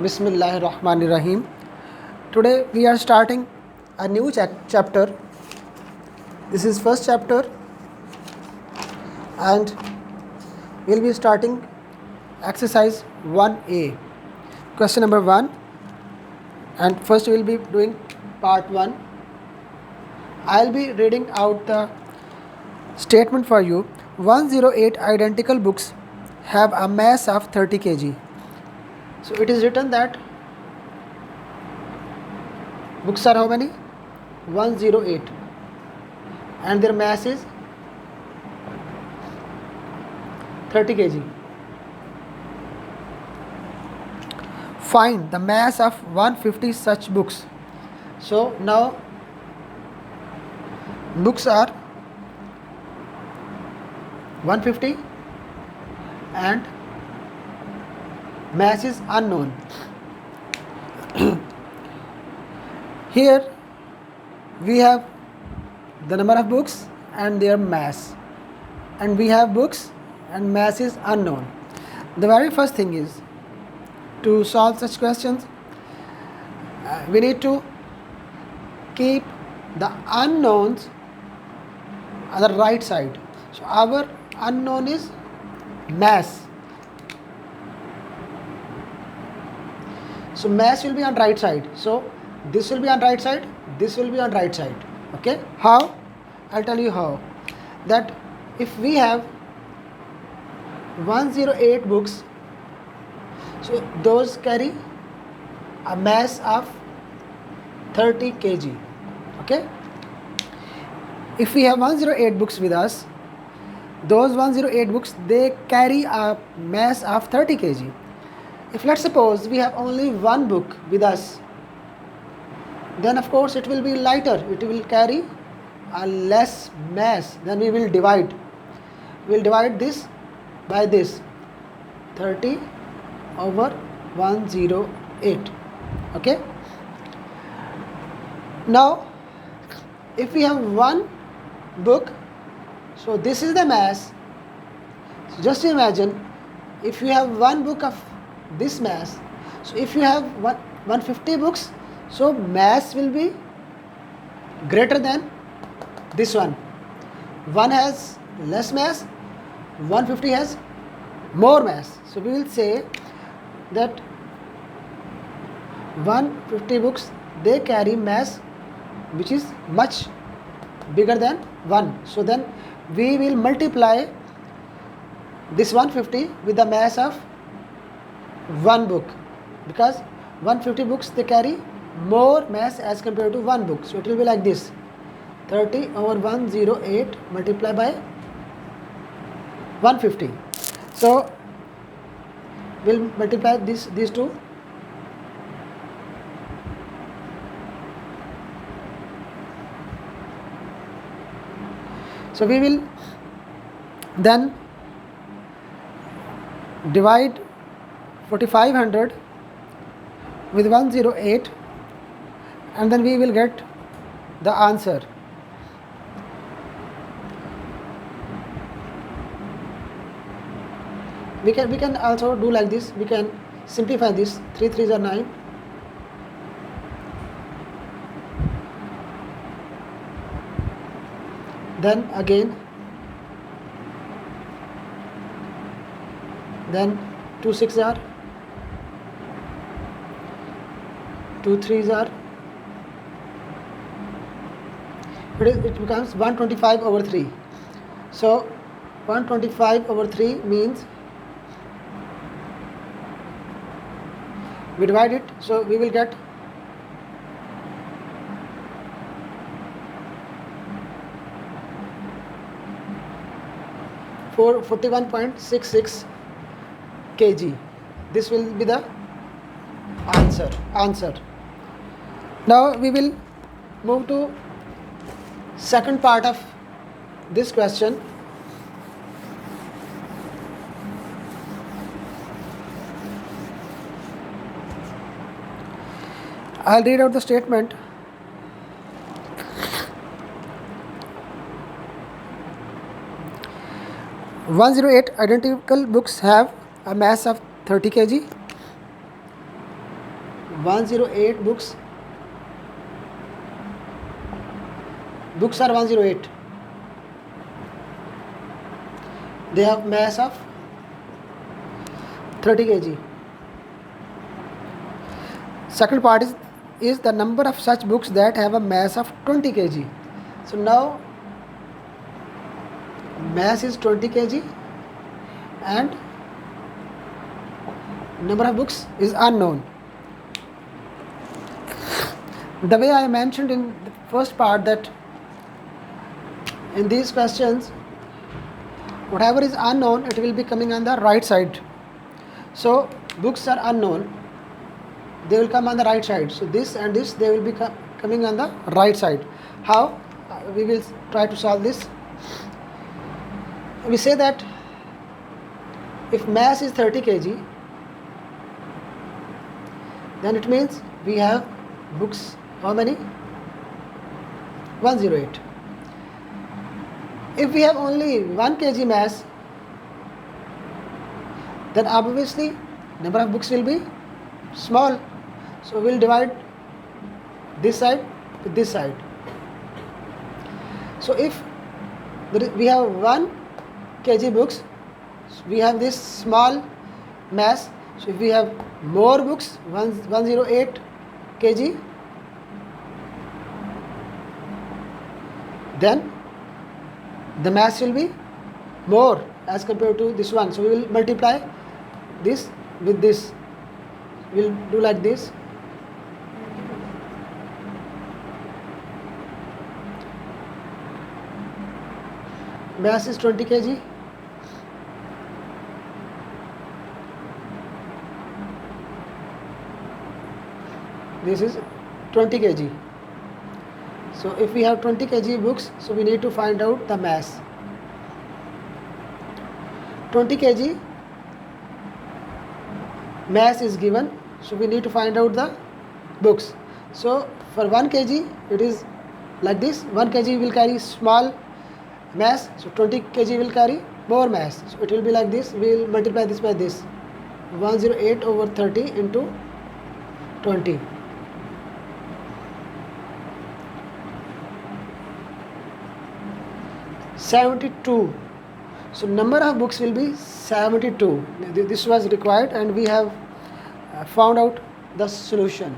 Bismillahirrahmanirrahim. Today we are starting a new chapter. This is first chapter and we'll be starting exercise 1A. Question number 1, and first we'll be doing part 1. I'll be reading out the statement for you. 108 identical books have a mass of 30 kg. So it is written that books are how many? 108 and their mass is 30 kg. Find the mass of 150 such books. So now books are 150 and mass is unknown. Here we have the number of books and their mass, and we have books and mass is unknown. The very first thing is to solve such questions, we need to keep the unknowns on the right side. So our unknown is mass. So mass will be on right side. So this will be on right side, this will be on right side. Okay, how? I'll tell you how. That if we have 108 books, so those carry a mass of 30 kg. Okay, if we have 108 books with us, those 108 books, they carry a mass of 30 kg. If let's suppose we have only one book with us, then of course it will be lighter, it will carry a less mass. Then we will divide. We will divide this by this, 30 over 108. Okay. Now if we have one book, so this is the mass. So just imagine if you have one book of this mass, so if you have 150 books, so mass will be greater than this one. One has less mass, 150 has more mass. So we will say that 150 books, they carry mass which is much bigger than 1. So then we will multiply this 150 with the mass of one book, because 150 books, they carry more mass as compared to one book. So it will be like this, 30 over 108 multiplied by 150. So we'll multiply these two. So we will then divide 4500 with 108 and then we will get the answer. We can also do like this. We can simplify this. 3 3s are 9. Then again, then 2 6s are, 2 3s are, it becomes 125 over 3. So 125 over 3 means we divide it, so we will get 41.66 kg. This will be the answer. Now we will move to second part of this question. I'll read out the statement. 108 identical books have a mass of 30 kg. 108 books. Books are 108. They have mass of 30 kg. Second part is the number of such books that have a mass of 20 kg. So now mass is 20 kg and number of books is unknown. The way I mentioned in the first part that in these questions whatever is unknown, it will be coming on the right side. So books are unknown, they will come on the right side. So this and this, they will be coming on the right side. How? We will try to solve this. We say that if mass is 30 kg, then it means we have books how many? 108. If we have only 1 kg mass, then obviously number of books will be small. So we will divide this side with this side. So if we have 1 kg books, we have this small mass. So if we have more books, 108 kg, then the mass will be more as compared to this one. So we will multiply this with this. We will do like this. Mass is 20 kg. This is 20 kg. So if we have 20 kg books, so we need to find out the mass. 20 kg mass is given, so we need to find out the books. So for 1 kg it is like this. 1 kg will carry small mass, so 20 kg will carry more mass. So it will be like this. We will multiply this by this. 108 over 30 into 20. (72). So number of books will be 72. This was required and we have found out the solution.